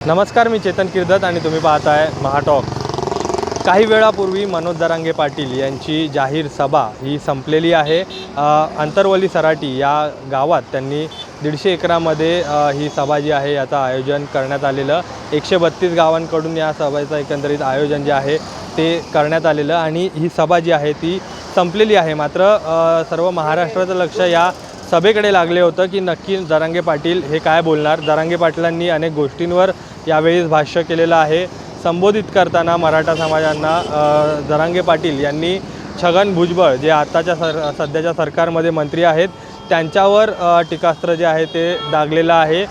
नमस्कार, मी चेतन किर्दत आणि तुम्ही पाहताय महाटॉक। काही वेळापूर्वी मनोज जरांगे पाटील यांची जाहीर सभा ही संपलेली आहे। अंतरवली सराटी या गावात त्यांनी 150 एकरामध्ये ही सभा जी आहे याचं आयोजन करण्यात आलेलं। 132 गावांकडून या सभेचं एकंदरीत आयोजन जे आहे ते करण्यात आलेलं आणि ही सभा जी आहे ती संपलेली आहे। मात्र सर्व महाराष्ट्राचं लक्ष या सभेकडे लागले होतं की नक्की जरांगे पाटील हे काय बोलणार। जरांगे पाटलांनी अनेक गोष्टींवर यावेळी भाष्य केलेलं आहे। संबोधित करताना मराठा समाजांना जरांगे पाटील यांनी छगन भुजबळ जे आताच्या सध्याच्या सरकारमध्ये मंत्री आहेत त्यांच्यावर टीकास्त्र जे आहे ते डागलेलं आहे।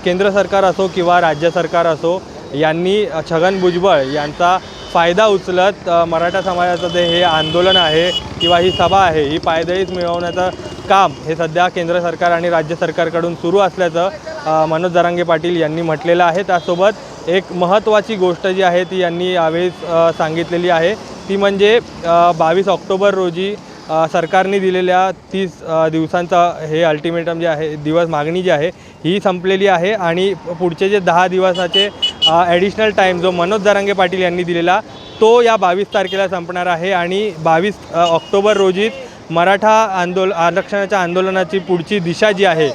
केंद्र सरकार असो किंवा राज्य सरकार असो यांनी छगन भुजबळ यांचा फायदा उचलत मराठा समाजाचं हे आंदोलन आहे किंवा ही सभा आहे ही पायदळीच मिळवण्याचं काम हे सध्या केंद्र सरकार आणि राज्य सरकारकडून सुरू असल्याचं मनोज जरांगे पाटील यांनी म्हटलेलं आहे। त्यासोबत एक महत्त्वाची गोष्ट जी आहे ती यांनी यावेळी सांगितलेली आहे ती म्हणजे 22 ऑक्टोबर रोजी सरकारने दिलेल्या 30 दिवसांचा हे अल्टिमेटम जे आहे दिवस मागणी जी आहे ही संपलेली आहे आणि पुढचे जे 10 दिवसाचे ॲडिशनल टाईम जो मनोज जरांगे पाटील यांनी दिलेला तो या 22 तारखेला संपणार आहे आणि 22 ऑक्टोबर रोजीच मराठा आरक्षणाच्या आंदोलनाची पुढची दिशा जी आहे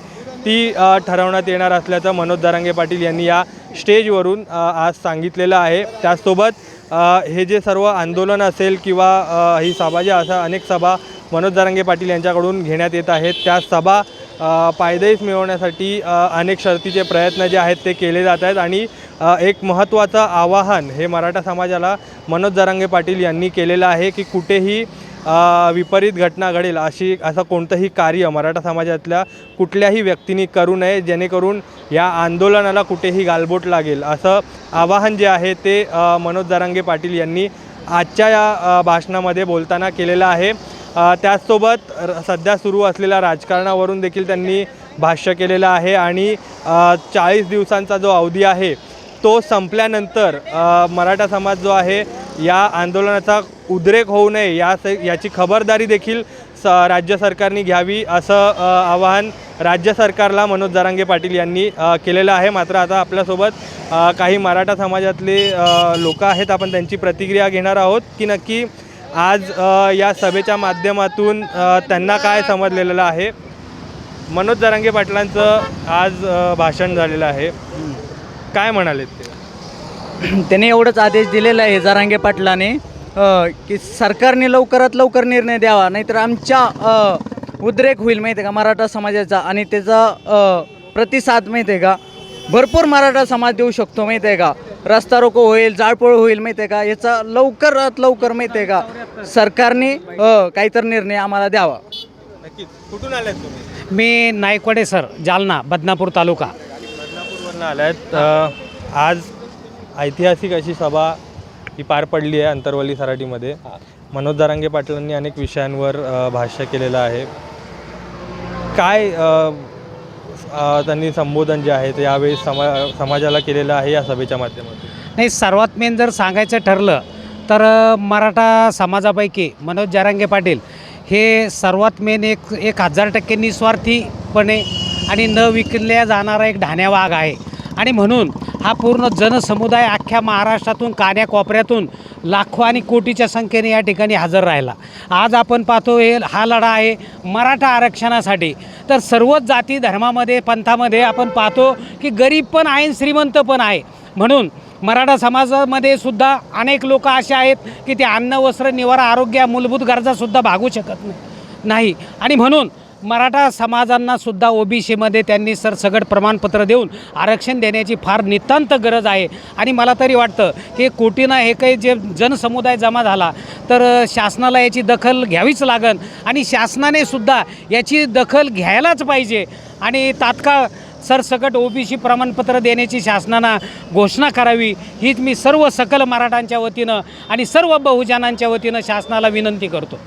ती ठरवण्यात येणार असल्याचं मनोज जरांगे पाटील यांनी या स्टेजवरून आज सांगितलेलं आहे। त्याचसोबत हे जे सर्व आंदोलन असेल किंवा ही सभा ज्या अशा अनेक सभा मनोज जरांगे पाटील यांच्याकडून घेण्यात येत आहेत त्या सभा पायदळीच मिळवण्यासाठी अनेक शर्तीचे प्रयत्न जे आहेत ते केले जात आहेत आणि एक महत्त्वाचं आवाहन हे मराठा समाजाला मनोज जरांगे पाटील यांनी केलेलं आहे की कुठेही विपरीत घटना घडेल असं कोणतंही कार्य मराठा समाजातल्या कुठल्याही व्यक्तींनी करू नये जेणेकरून या आंदोलनाला कुठेही गालबोट लागेल असं आवाहन जे आहे ते मनोज जरांगे पाटील यांनी आजच्या या भाषणामध्ये बोलताना केलेलं आहे। त्याचसोबत सध्या सुरू असलेल्या राजकारणावरून देखील त्यांनी भाष्य केलेलं आहे आणि 40 दिवसांचा जो अवधी आहे तो संपल्यानंतर मराठा समाज जो आहे या आंदोलनाचा उद्रेक होऊ नये याची खबरदारी देखील राज्य सरकारने घ्यावी असं आवाहन राज्य सरकारला मनोज जरांगे पाटील यांनी केलेलं आहे। मात्र आता आपल्यासोबत काही मराठा समाजातले लोक आहेत, आपण त्यांची प्रतिक्रिया घेणार आहोत की नक्की आज या सभेच्या माध्यमातून त्यांना काय समजलेलं आहे। मनोज जरांगे पाटलांचं आज भाषण झालेलं आहे, काय म्हणाले ते? त्याने एवढंच आदेश दिलेला आहे जरांगे पाटलाने की सरकारने लवकरात लवकर निर्णय द्यावा नाहीतर आमच्या उद्रेक होईल माहिती आहे का मराठा समाजाचा आणि त्याचा प्रतिसाद माहिती आहे का भरपूर मराठा समाज देऊ शकतो माहिती आहे का। रस्ता रोको होईल, जाळपोळ होईल माहिती आहे का, याचा लवकरात लवकर माहिती आहे का सरकारने काहीतरी निर्णय आम्हाला द्यावा। नक्कीच। कुठून आलात तुम्ही? मी नायकवाडे सर, जालना, बदनापूर तालुका। बदनापूरवरून आलात। आज ऐतिहासिक अशी सभा ही पार पडली आहे अंतरवली सराटीमध्ये। मनोज जरांगे पाटलांनी अनेक विषयांवर भाष्य केलेलं आहे। काय त्यांनी संबोधन जे आहे ते यावेळी समाजाला केलेलं आहे या सभेच्या माध्यमातून? नाही, सर्वात मेन जर सांगायचं ठरलं तर मराठा समाजापैकी मनोज जरांगे पाटील हे सर्वात मेन 1000% निस्वार्थीपणे आणि न विकल्या जाणारा एक ढाण्या वाघ आहे आणि म्हणून हा पूर्ण जनसमुदाय अख्ख्या महाराष्ट्रातून कान्याकोपऱ्यातून लाखो आणि कोटीच्या संख्येने या ठिकाणी हजर राहिला। आज आपण पाहतो हा लढा आहे मराठा आरक्षणासाठी। तर सर्वच जाती धर्मामध्ये पंथामध्ये आपण पाहतो की गरीब पण आहे श्रीमंत पण आहे। म्हणून मराठा समाजामध्ये सुद्धा अनेक लोक असे आहेत की ते अन्न वस्त्र निवारा आरोग्य मूलभूत गरजासुद्धा भागू शकत नाही आणि म्हणून मराठा समाजांना सुद्धा ओबीसीमध्ये त्यांनी सरसकट प्रमाणपत्र देऊन आरक्षण देण्याची फार नितांत गरज आहे आणि मला तरी वाटतं की कोटीनं हे काही जे जनसमुदाय जमा झाला तर शासनाला याची दखल घ्यावीच लागेल आणि शासनाने सुद्धा याची दखल घ्यायलाच पाहिजे आणि तात्काळ सरसकट ओबीसी प्रमाणपत्र देण्याची शासनानं घोषणा करावी हीच मी सर्व सकल मराठांच्या वतीनं आणि सर्व बहुजनांच्या वतीनं शासनाला विनंती करतो।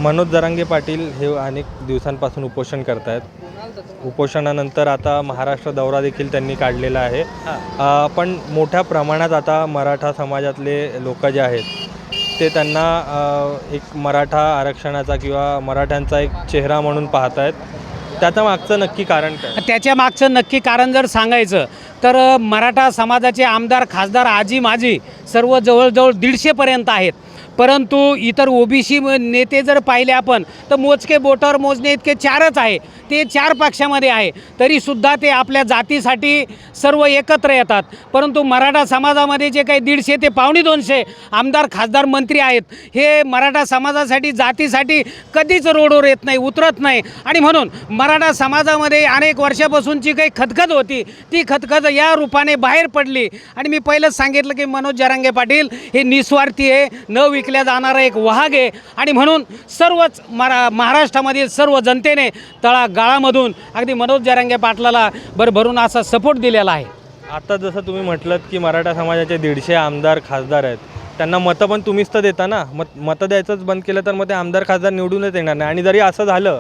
मनोज जरांगे पाटील हे अनेक दिवसांपासून उपोषण करत आहेत। उपोषणानंतर आता महाराष्ट्र दौरा देखील त्यांनी काढलेला आहे। पण मोठ्या प्रमाणात आता मराठा समाजातले लोक जे आहेत ते त्यांना एक मराठा आरक्षणाचा किंवा मराठ्यांचा एक चेहरा म्हणून पाहत आहेत। त्याच्या मागचं नक्की कारण काय? त्याच्या मागचं नक्की कारण जर सांगायचं तर मराठा समाजाचे आमदार खासदार आजी माजी सर्व जवळजवळ 150पर्यंत आहेत. परंतु इतर ओबीसी नेते जर पाहिले आपण तर मोजके बोटावर मोजणे इतके 4च आहे. ते 4 पक्षामध्ये आहे, तरीसुद्धा ते आपल्या जातीसाठी सर्व एकत्र येतात. परंतु मराठा समाजामध्ये जे काही 150 ते 250 आमदार खासदार मंत्री आहेत, हे मराठा समाजासाठी जातीसाठी कधीच रोडवर येत नाही, उतरत नाही. आणि म्हणून मराठा समाजामध्ये अनेक वर्षापासूनची काही खतखत होती, ती खतखत या रूपाने बाहेर पडली. आणि मी पहिलंच सांगितलं की मनोज जरांगे पाटील हे निस्वार्थी आहे, न विकल्या जाणारा एक वाहक आहे. आणि म्हणून सर्वच महाराष्ट्रामधील सर्व जनतेने तळागाळामधून अगदी मनोज जरांगे पाटलाला भरभरून असा सपोर्ट दिलेला आहे. आता जसं तुम्ही म्हटलं की मराठा समाजाचे 150 आमदार खासदार आहेत, त्यांना मतं पण तुम्हीच तर देता ना. मतं द्यायचंच बंद केलं तर मग ते आमदार खासदार निवडूनच येणार नाही. आणि जरी असं झालं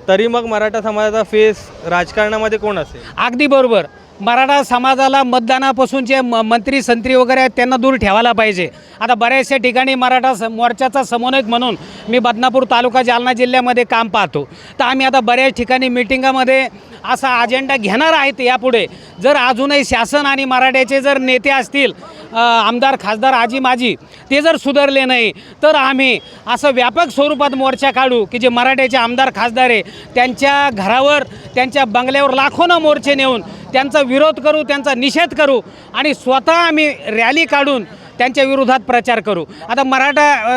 तरी मग मराठा समाजाचा फेस राजकारणामध्ये कोण असेल? अगदी बरोबर. मराठा समाजाला मतदानापासून जे मंत्री संत्री वगैरे आहेत त्यांना दूर ठेवायला पाहिजे. आता बऱ्याचशा ठिकाणी मराठा मोर्चाचा समन्वयक म्हणून मी बदनापूर तालुका जालना जिल्ह्यामध्ये काम पाहतो. तर आम्ही आता बऱ्याच ठिकाणी मिटिंगामध्ये असा अजेंडा घेणार आहेत. यापुढे जर अजूनही शासन आणि मराठ्याचे जर नेते असतील, आमदार खासदार आजी माजी, ते जर सुधारले नाही तर आम्ही असं व्यापक स्वरूपात मोर्चा काढू की जे मराठ्याचे आमदार खासदार आहे त्यांच्या घरावर त्यांच्या बंगल्यावर लाखोनं मोर्चे नेऊन त्यांचा विरोध करू, त्यांचा निषेध करू आणि स्वतः आम्ही रॅली काढून त्यांच्या विरोधात प्रचार करू. आता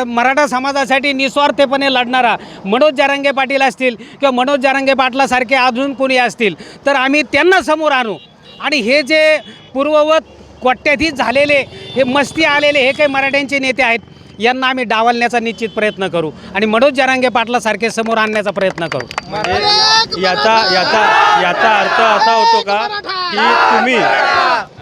मराठा समाजासाठी निस्वार्थपणे लढणारा मनोज जरांगे पाटील असतील किंवा मनोज जरांगे पाटलासारखे अजून कोणी असतील तर आम्ही त्यांना समोर आणू. आणि हे जे पूर्ववत कोट्याधीश झालेले, हे मस्ती आलेले हे काही मराठ्यांचे नेते आहेत, यांना आम्ही डावलण्याचा निश्चित प्रयत्न करू आणि मनोज जरांगे पाटलासारखे समोर आणण्याचा प्रयत्न करू. म्हणजे याचा अर्थ असा होतो का की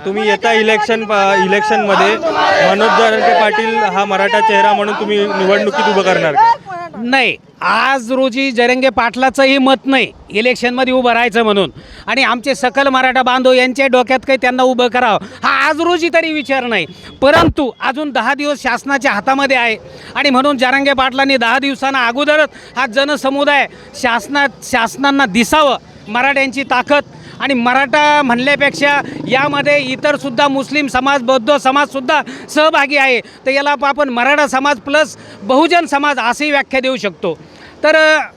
तुम्ही येत्या इलेक्शनमध्ये मनोज जरांगे पाटील हा मराठा चेहरा म्हणून तुम्ही निवडणुकीत उभं करणार का? नाही, आज रोजी जरांगे पाटलाचंही मत नाही इलेक्शनमध्ये उभं राहायचं म्हणून. आणि आमचे सकल मराठा बांधव यांच्या डोक्यात काही त्यांना उभं करावं हा आज रोजी तरी विचार नाही. परंतु अजून 10 दिवस शासनाच्या हातामध्ये आहे आणि म्हणून जरांगे पाटलांनी 10 दिवसांना अगोदरच हा जनसमुदाय शासनांना दिसावं मराठ्यांची ताकद. आणि मराठा म्हणल्यापेक्षा यामध्ये इतरसुद्धा मुस्लिम समाज, बौद्ध समाजसुद्धा सहभागी आहे. तर याला आपण मराठा समाज प्लस बहुजन समाज अशी व्याख्या देऊ शकतो. तर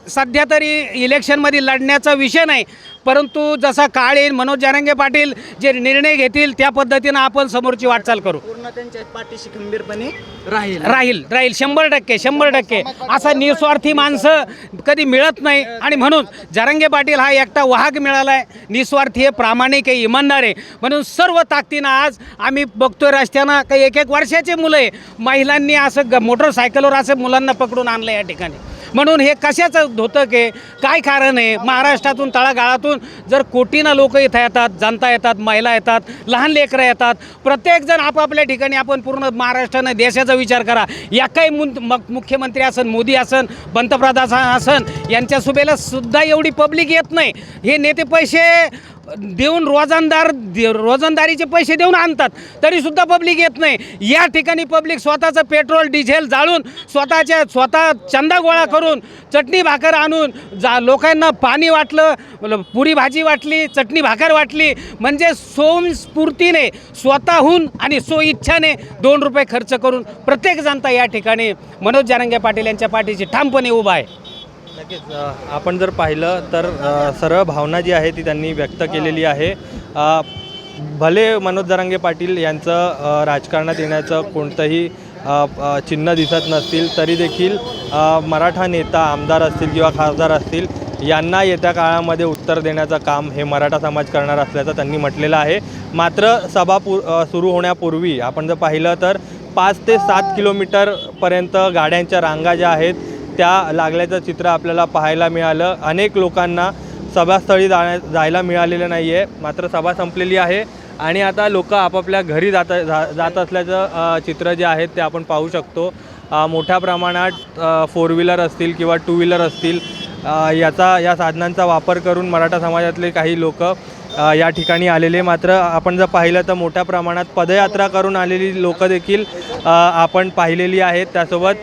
सध्या तरी इलेक्शनमध्ये लढण्याचा विषय नाही, परंतु जसा काळ येईल मनोज जरांगे पाटील जे निर्णय घेतील त्या पद्धतीनं आपण समोरची वाटचाल करू. पूर्ण त्यांच्या पाठीशी खंबीरपणे राहील. 100%. असा निस्वार्थी माणसं कधी मिळत नाही. आणि म्हणून जरांगे पाटील हा एकटा वाहक मिळाला आहे, निस्वार्थी आहे, प्रामाणिक आहे, इमानदार आहे. म्हणून सर्व ताकदीनं आज आम्ही बघतोय रस्त्यानं काही 1-1 वर्षाचे मुलं आहे, महिलांनी असं मोटरसायकलवर असं मुलांना पकडून आणलं या ठिकाणी. म्हणून हे कशाचं धोतक आहे, काय कारण आहे? महाराष्ट्रातून तळागाळातून जर कोटीनं लोक इथं येतात, जनता येतात, महिला येतात, लहान लेकरं येतात, प्रत्येकजण आपापल्या ठिकाणी. आपण पूर्ण महाराष्ट्रानं देशाचा विचार करा, या काही मुख्यमंत्री असन, मोदी असन, पंतप्रधान असन, यांच्या सुभेला सुद्धा एवढी पब्लिक येत नाही. हे नेते पैसे देऊन रोजंदारीचे पैसे देऊन आणतात, तरीसुद्धा पब्लिक येत नाही. या ठिकाणी पब्लिक स्वतःचं पेट्रोल डिझेल जाळून स्वतः चंदा गोळा करून चटणी भाकर आणून लोकांना पाणी वाटलं, पुरी भाजी वाटली, चटणी भाकर वाटली. म्हणजे स्वयंस्फूर्तीने स्वतःहून आणि स्वइच्छाने 2 रुपये खर्च करून प्रत्येक जनता या ठिकाणी मनोज जरांगे पाटील यांच्या पाठीशी ठामपणे उभा आहे. नक्कीच आपण जर पाहिलं तर सरळ भावना जी आहे ती त्यांनी व्यक्त केलेली आहे. भले मनोज जरांगे पाटील यांचं राजकारणात येण्याचं कोणतंही चिन्ह दिसत नसतील तरी देखील मराठा नेता आमदार असतील किंवा खासदार असतील यांना येत्या काळामध्ये उत्तर देण्याचं काम हे मराठा समाज करणार असल्याचं त्यांनी म्हटलेलं आहे. मात्र सभा सुरू होण्यापूर्वी आपण जर पाहिलं तर 5 ते 7 किलोमीटरपर्यंत गाड्यांच्या रांगा ज्या आहेत त्या लागल्याचं चित्र आपल्याला पाहायला मिळालं. अनेक लोकांना सभास्थळी जायला मिळालेलं नाही आहे. मात्र सभा संपलेली आहे आणि आता लोक आपापल्या घरी जात असल्याचं चित्र जे आहेत ते आपण पाहू शकतो. मोठ्या प्रमाणात 4 व्हीलर असतील किंवा 2 व्हीलर असतील या साधनांचा वापर करून मराठा समाजातले काही लोक या ठिकाणी आलेले. मात्र आपण जर पाहिलं तर मोठ्या प्रमाणात पदयात्रा करून आलेली लोक देखील आपण पाहिलेली आहेत. त्यासोबत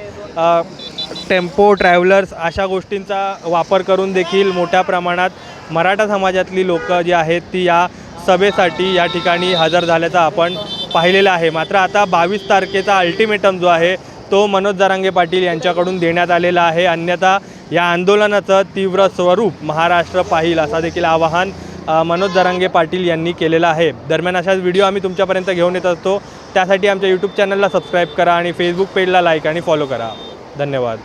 टेम्पो ट्रॅव्हलर्स अशा गोष्टींचा वापर करून देखील मोठ्या प्रमाणात मराठा समाजातली लोकं जी आहेत ती या सभेसाठी या ठिकाणी हजर झाल्याचं आपण पाहिलेलं आहे. मात्र आता 22 तारखेचा अल्टिमेटम जो आहे तो मनोज जरांगे पाटील यांच्याकडून देण्यात आलेला आहे. अन्यथा या आंदोलनाचं तीव्र स्वरूप महाराष्ट्र पाहिल असं देखील आवाहन मनोज जरांगे पाटील यांनी केलेलं आहे. दरम्यान अशाच व्हिडिओ आम्ही तुमच्यापर्यंत घेऊन येत असतो. त्यासाठी आमच्या यूट्यूब चॅनलला सबस्क्राईब करा आणि फेसबुक पेजला लाईक आणि फॉलो करा. धन्यवाद.